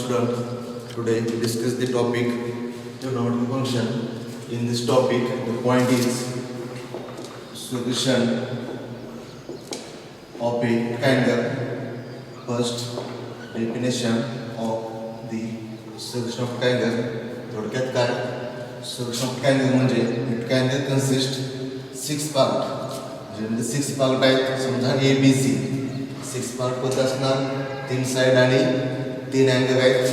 student. Today we discuss the topic trigonometric function. In this topic, the point is solution of a triangle. First, definition of the solution of triangle. थोडक्यात काय solution of triangle म्हणजे triangle consists 6 part. म्हणजे 6 part आहेत. समजा A B C 6 part मध्ये असणार 3 side आणि 3 angle आहेत.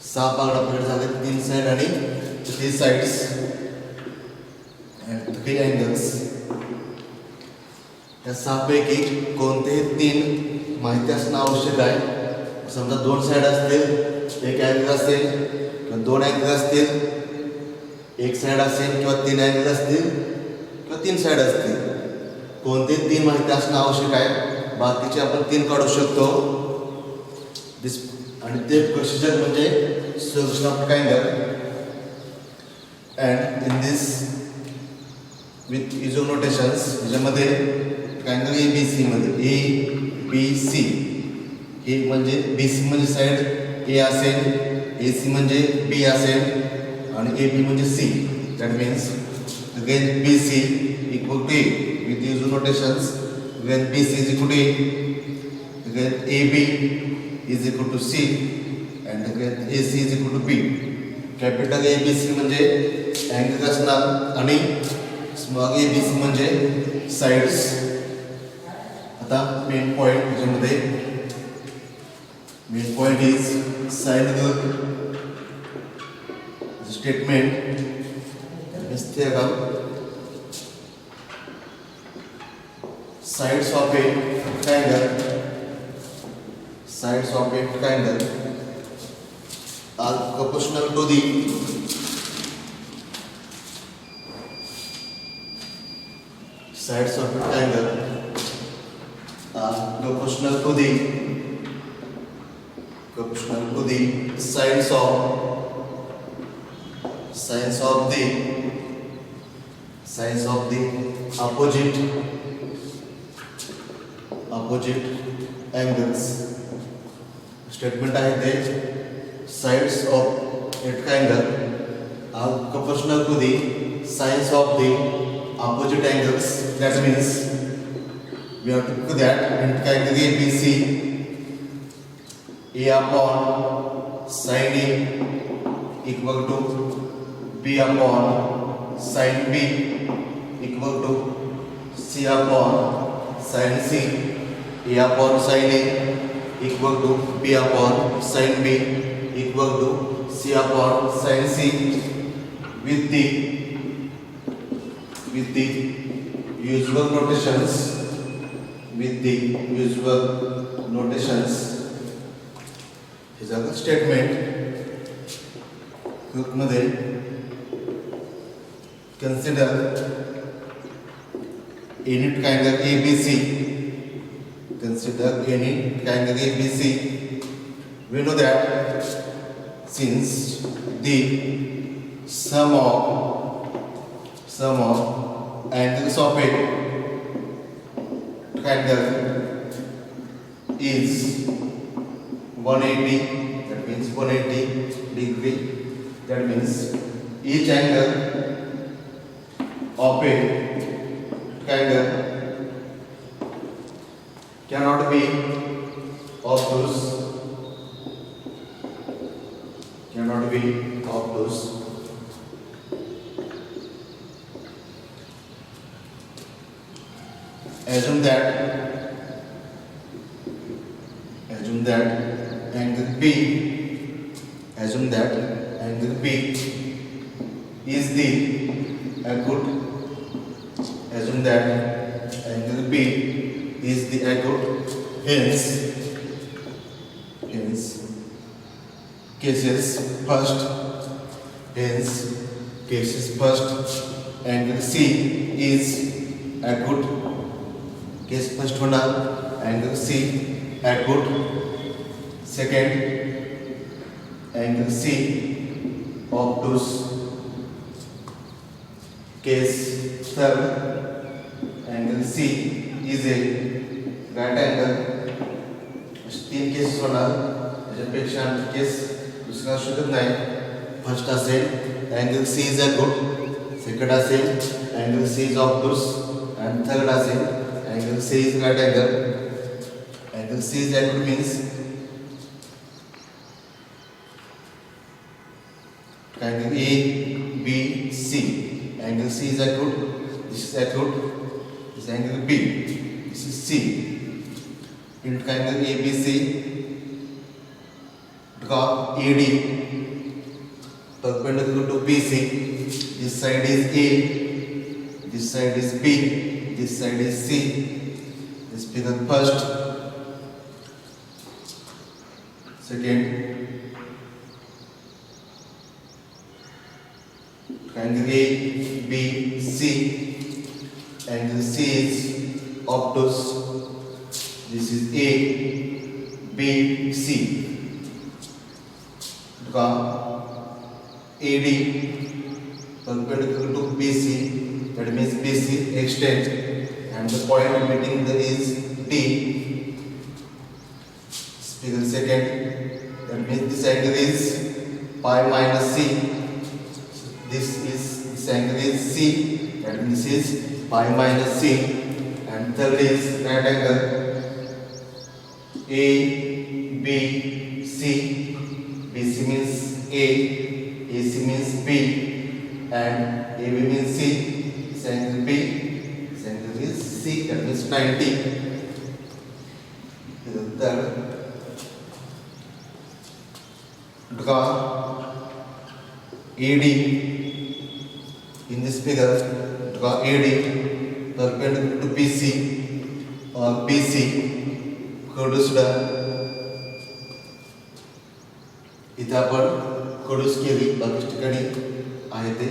6 पार्ट आपल्याकडे झाले 3 साइड आणि 3 साइड्स and 3 angles. या 6 पैकी कोणते 3 माहिती असणं आवश्यक आहे. समजा 2 साइड असतील, एक अँगल असेल किंवा 2 अँगल असतील, एक साइड असेल किंवा 3 अँगल असतील किंवा 3 साइड असतील. कोणते 3 माहिती असणं आवश्यक आहे. बाकीचे आपण 3 काढू शकतो. दिस आणि ते प्रोसिजर म्हणजे solution of triangle. And in this with usual notations ज्यामध्ये ट्रायंगल ए बी सी मध्ये ए बी सी हे म्हणजे बी सी म्हणजे साइड ए असेल, ए सी म्हणजे बी असेल आणि ए बी म्हणजे C. That means again B C equal to A with usual notations. Again B C is equal to A, again A B is equal to C and again A C is equal to B. Capital A B C म्हणजे angle असणार आणि small ए B C म्हणजे sides. आता main point याच्यामध्ये main point is side statement sides of a triangle are proportional to the sides of a triangle are proportional to the sides of the opposite angles. Statement आहे ते sides of a triangle are proportional to the sides of the opposite angles. That means we have to do that in triangle ABC, A upon sin A equal to B upon sin B equal to C upon sin C. A upon sin A equal to B upon sin B equal to C upon sin C with the usual notations. Is a statement. मध्ये consider any triangle ABC. Consider any triangle ABC. We know that since the sum of angles of a triangle is 180. That means 180 degree. That means each angle of a triangle cannot be obtuse. Assume that angle B is the acute. Assume that angle B is the acute. Hence cases first angle C is acute. Case first होना angle C acute. Second angle C obtuse. Case third angle C is a right angle. 3 cases होणार. त्याच्यापेक्षा case दुसरा शकत नाही. First असेल angle C is acute, second असेल angle C is obtuse and third असेल angle C is right angle. Angle C is acute means triangle A, B, C. Angle C is acute. This is acute. This is angle B. This is C. In triangle ABC, draw AD perpendicular to BC. This side is A. This side is B. This side is C. This figure first. Second. Triangle A, B, C. Angle C is obtuse. This is A, B, C. Draw AD perpendicular to BC. That means BC extend, and the point meeting there is D. Figure second. That means this angle is pi minus C. This angle is C, that means this is pi minus C, and third is right angle A, B, C. BC means A, AC means B, and AB means C. This angle B, this angle is C, that means 90. This is the third. Draw AD. In this figure, draw AD perpendicular to BC or BC. कडूस इथे आपण कडूस केली, बाकी ठिकाणी आहे ते.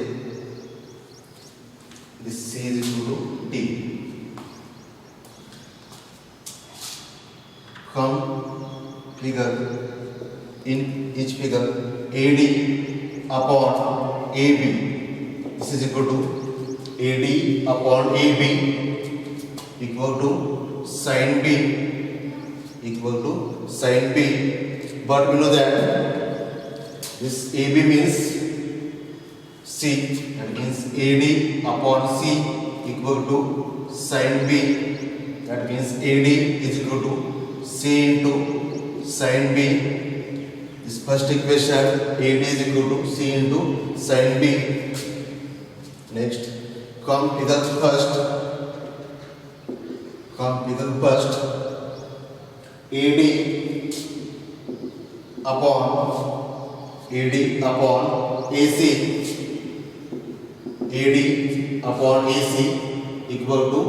This C is equal to D. From figure, in each figure, AD upon AB. This is equal to AD upon AB equal to sin B equal to sin B. But we know that this AB means C, that means AD upon C equal to sin B. That means AD is equal to C into sin B. This first equation, AD is equal to C into sin B. Next, come figure first. AD upon AC. AD upon AC equal to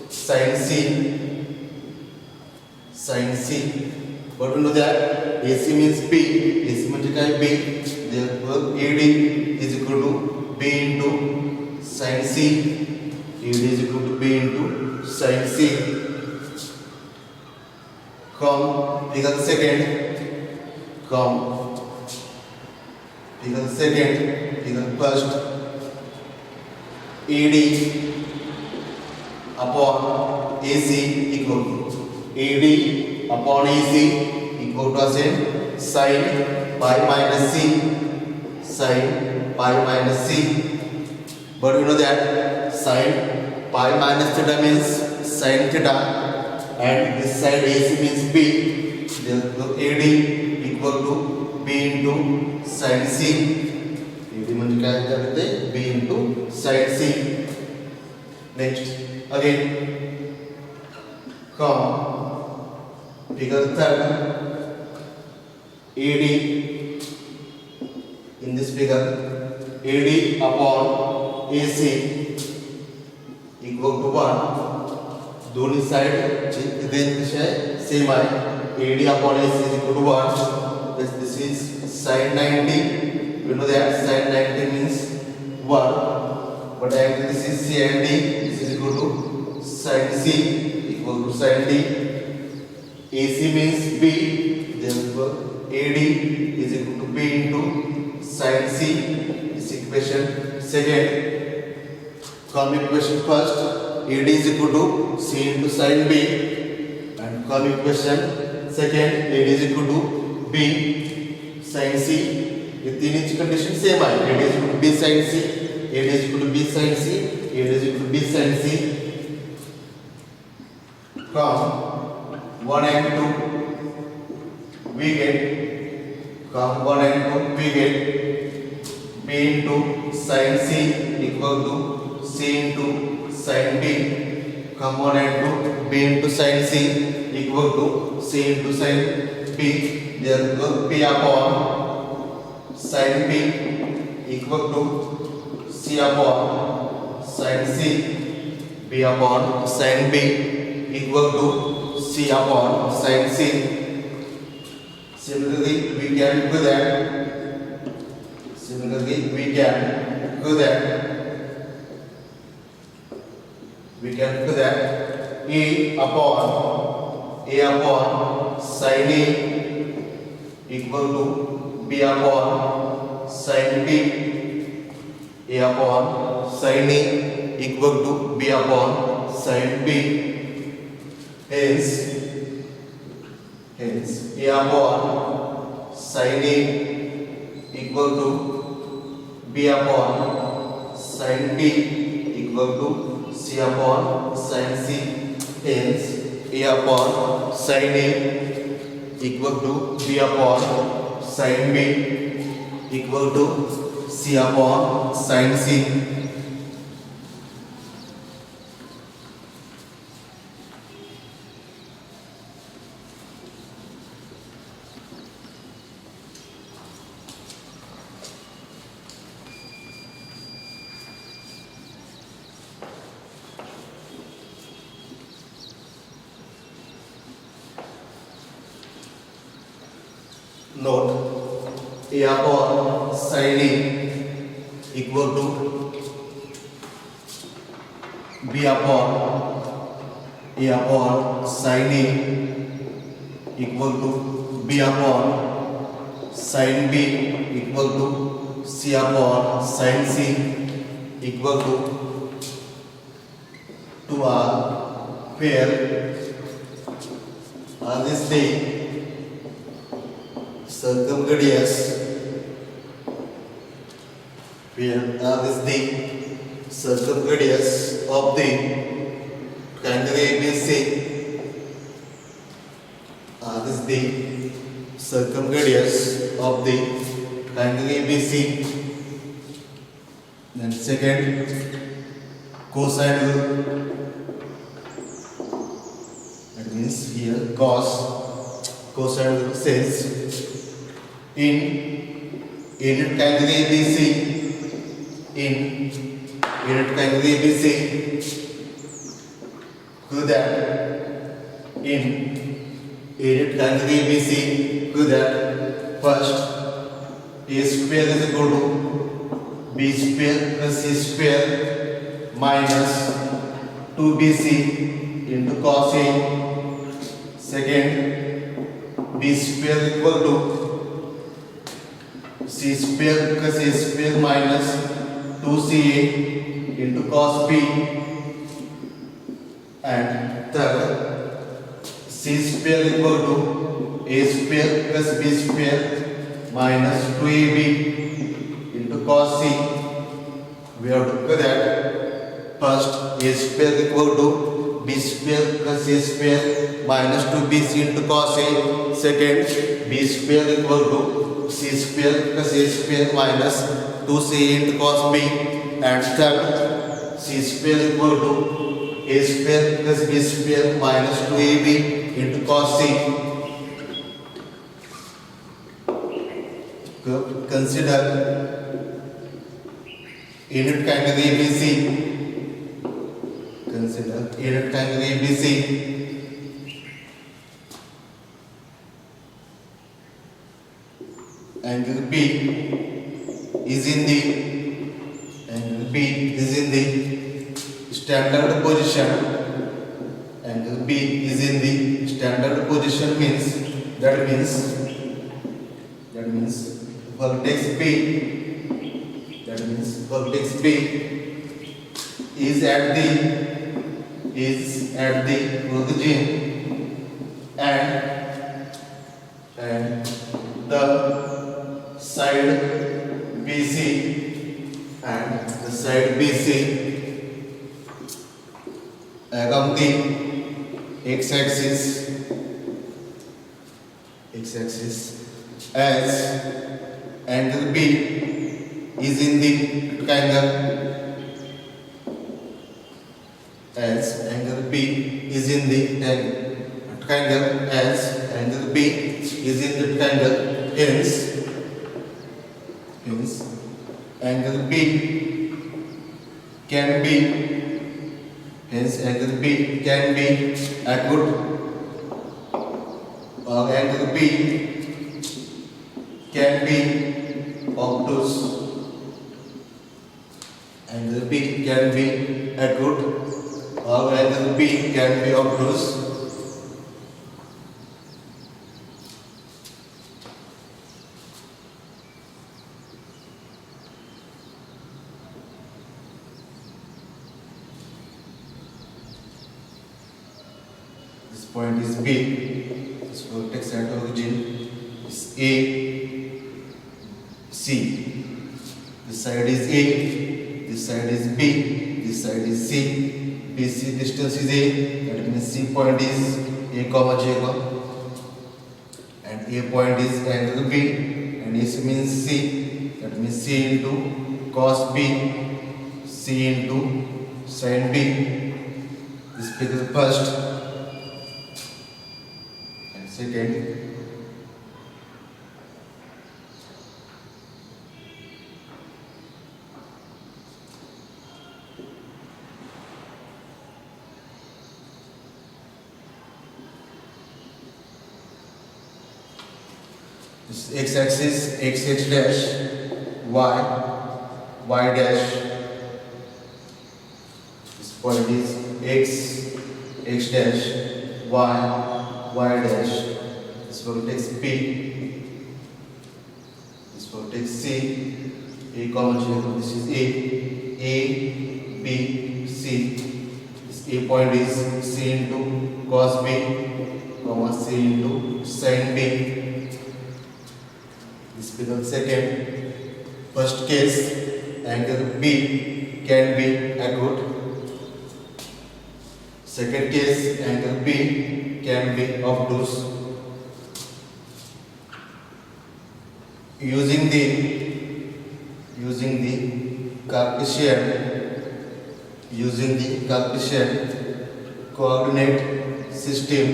sin C. But we know that AC means B. AC means B. Therefore, AD is equal to B into sin C. AD is equal to B into sin C. Come figure second. Figure first. AD upon AC equal to sin pi minus C. But we know that sin pi minus theta means sin theta, and this side AC means B. Therefore, AD equal to B into sin C. AD म्हणजे काय करते? B into sin C. Next, again, come figure third. AD, in this figure, AD upon AC equal to 1. दोन्ही side range कशी आहे? Same आहे. AD upon AC is equal to 1. This is sin 90. We know that sin 90 means 1. But angle this is C and D. This is equal to sin C equal to sin D. AC means B. Therefore, AD is equal to B into sin C. This equation second. Come equation first. AD is equal to C into sin B, and come equation second, AD is equal to B sin C, ये तीन की condition same है. A is equal to B sin C, A is equal to B sin C, A is equal to B sin C. From 1 and 2 we get, from 1 and 2 we get B into sin C equal to C into sin B. From 1 and 2 B into sin C equal to C into sin B. Therefore P upon sin B equal to C upon sin C. B upon sin B equal to C upon sin C. Similarly, we can do that. Similarly, we can do that. We can do that. A upon sin A equal to B upon sin B. A upon sin A equal to B upon sin B. Hence A upon sin A equal to B upon sin B equal to C upon sin C. Hence A upon sin A equal to B upon sin B equal to C upon sin C. Note, A upon sin A equal to B upon sin A equal to B upon sin B equal to C upon sin C equal to 2R, where on this day circumradius, where R is the circumradius of the triangle ABC. R is the circumradius of the triangle ABC. Then second, cosine rule. That means here cosine rule says in triangle ABC, do that first A square is equal to B square plus C square minus 2BC into cos A. Second, B square equal to C square plus A square minus 2CA into cos B. And third, C square equal to A square plus B square minus 2AB into cos C. We have to do that. First, A square equal to B square plus A square minus 2BC into cos A. Second, B square equal to C square plus A square minus 2CA into cos B. And third, C square equal to A square plus B square minus 2AB into cos C. Consider unit triangle ABC. Consider unit triangle ABC. Angle B is in the standard position. Angle B is in the standard position means vertex B is at the origin and the side BC and the side BC along the x-axis as angle B is in the rectangle, as angle B is in the rectangle, as angle B is in the rectangle, hence angle B can be, angle B can be acute, or angle B can be obtuse. Angle B can be acute, or angle B can be obtuse. This point is B. This vertex at origin is A, C. This side is A, this side is B, this side is C. BC distance is A, that means C point is A comma J comma, and A point is angle B, and AC means C, that means C into cos B, C into sin B. This figure first and second. This x-axis, xh dash, y dash. This point is x dash, y dash. This vertex P. This vertex C. A comma J. This is A, B, C. This A point is C into cos B, comma C into sin B. This becomes second. First case, angle B can be acute. Second case, angle B can be obtuse. Using the Cartesian coordinate system,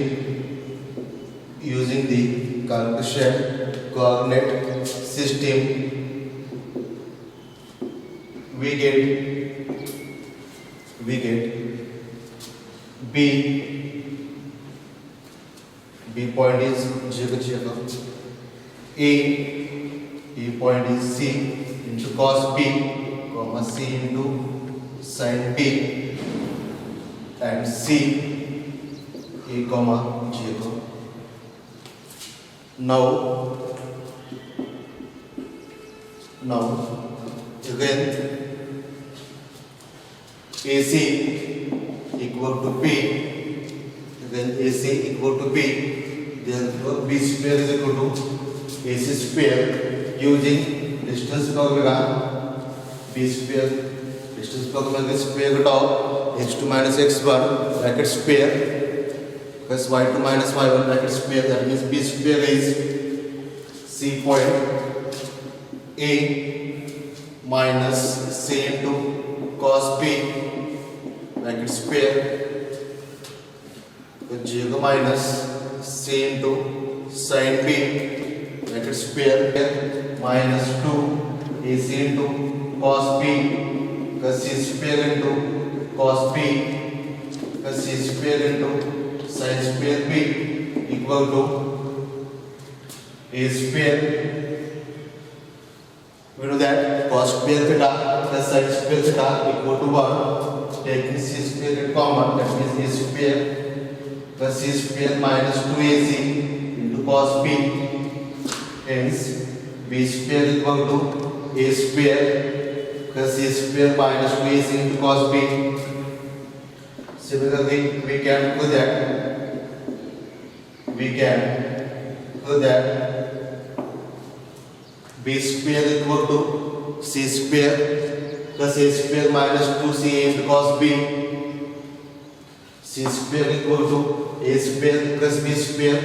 we get B point is A point is C into cos B, comma C into sin B, and C A comma J. Now again AC equal to P, therefore B square is equal to AC square. Using distance formula, B square distance formula is square root of h2 minus x1 bracket square plus y2 minus y1 bracket square. That means B square is C point A minus C into cos B bracket square with J minus C into sin B bracket square minus 2 AC into cos B plus C square into cos B plus C square into sin square B equal to A square. We know that cos square theta plus sin square theta equal to 1. Taking C square in common, that means A square plus C square minus 2AC into cos B. Hence B square equal to A square plus C square minus 2AC into cos B. Similarly, we can do that B square equal to C square plus A square minus 2c into cos B, C square equal to A square plus B square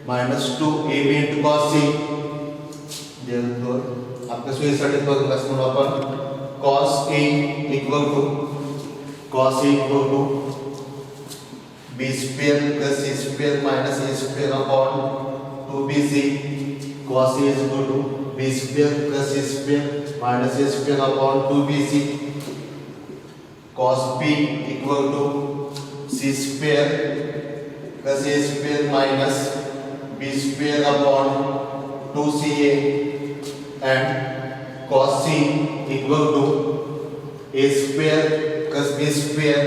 minus 2ab into cos C. Therefore आपल्या सोयीसाठी बघ कसं म्हणू आपण cos A equal to B square plus C square minus A square upon 2bc, cos a is equal to b square plus c square minus a square upon 2bc, cos b equal to c square plus a square minus b square upon 2ca, and cos c equal to a square plus b square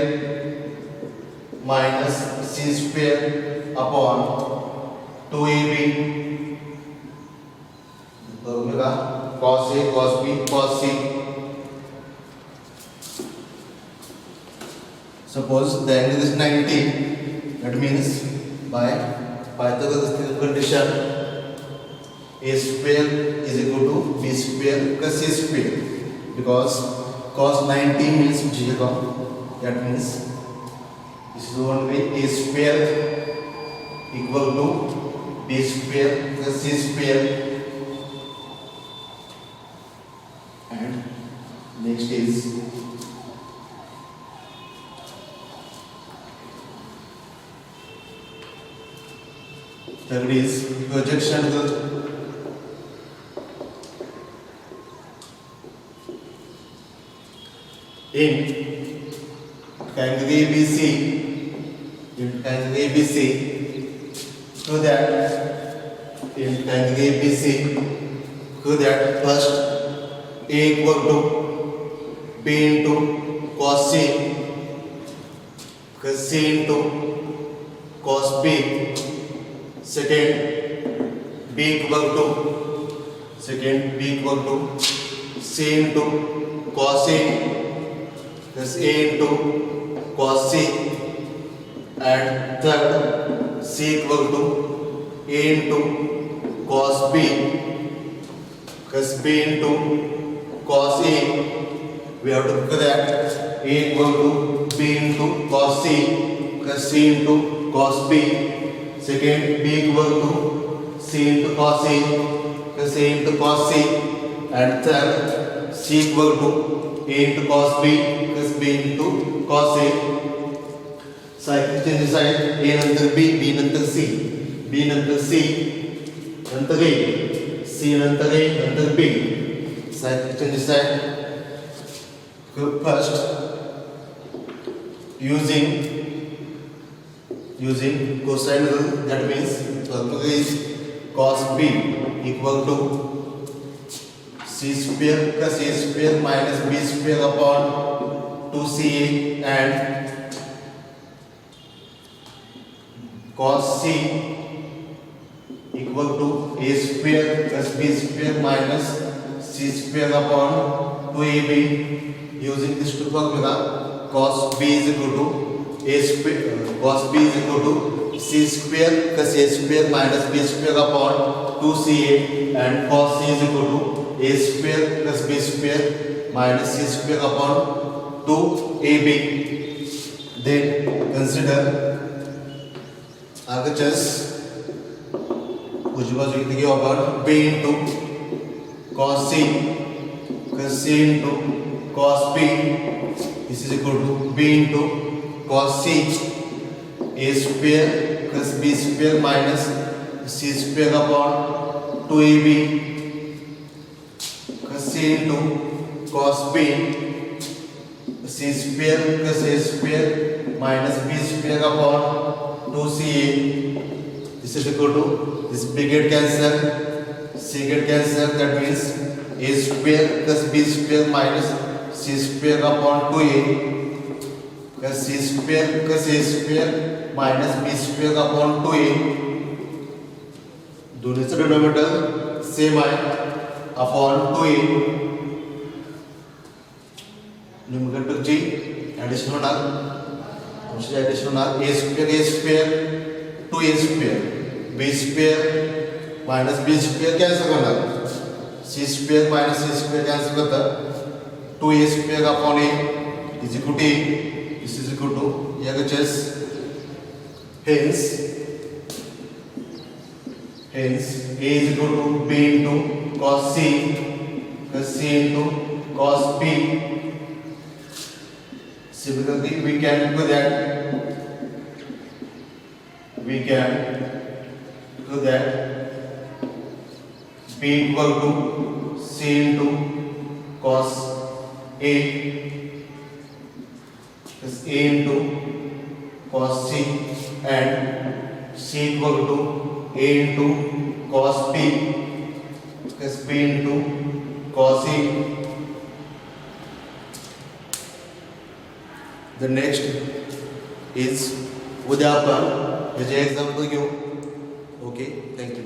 minus c square upon 2ab, formula cos a cos b cos c. Suppose the angle is 90, that means by Pythagoras condition a square is equal to b square plus c square, because cos 90 means 0, that means this is only a square equal to b square plus c square. And next is third is projection in triangle ABC, so that in triangle ABC, so that first a equal to b into cos c plus c into cos b, second b equal to c into cos a plus a into cos c, and third c equal to a into cos b plus b into cos a. We have to look that a equal to b into cos c plus c into cos b, second b equal to c into cos a plus a into cos c, and third c equal to a into cos b plus b into cos a. Cycle change side, a नंतर b, b नंतर c, b नंतर c, नंतर a, c नंतर a, नंतर b. Cycle change side. First, using cosine rule, that means formula is cos b equal to c square plus a square minus b square upon 2ca, and cos c equal to a square plus b square minus c square upon 2ab. Using this two formula, cos b is equal to a square, cos b is equal to c square plus a square minus b square upon 2ca, and cos c is equal to a square plus b square minus c square upon 2ab. Then consider RHS उजवा जो इतने के ऊपर b into cos c plus c into cos b, this is equal to b into cos c, a square plus b square minus c square upon 2ab plus c into cos b, c square plus a square minus b square upon 2ca. This is equal to, this b get cancel, c get cancel, that means a square plus b square minus c square upon 2a plus c square plus a square minus b square upon 2a. दोन्हीचं denominator same आहे upon 2a. न्यूमरेटरची addition होणार, addition होणार a square 2a square b square minus b square cancel होणार, c² minus a² cancel करता 2a² upon a is equal to a. This is equal to LHS. Hence a is equal to b into cos c plus c into cos b. Similarly, we can do that b equal to c into cos a plus a into cos c and c equal to a into cos b plus b into cos e. The next is उद्या आपण याचे example घेऊ. Okay, thank you.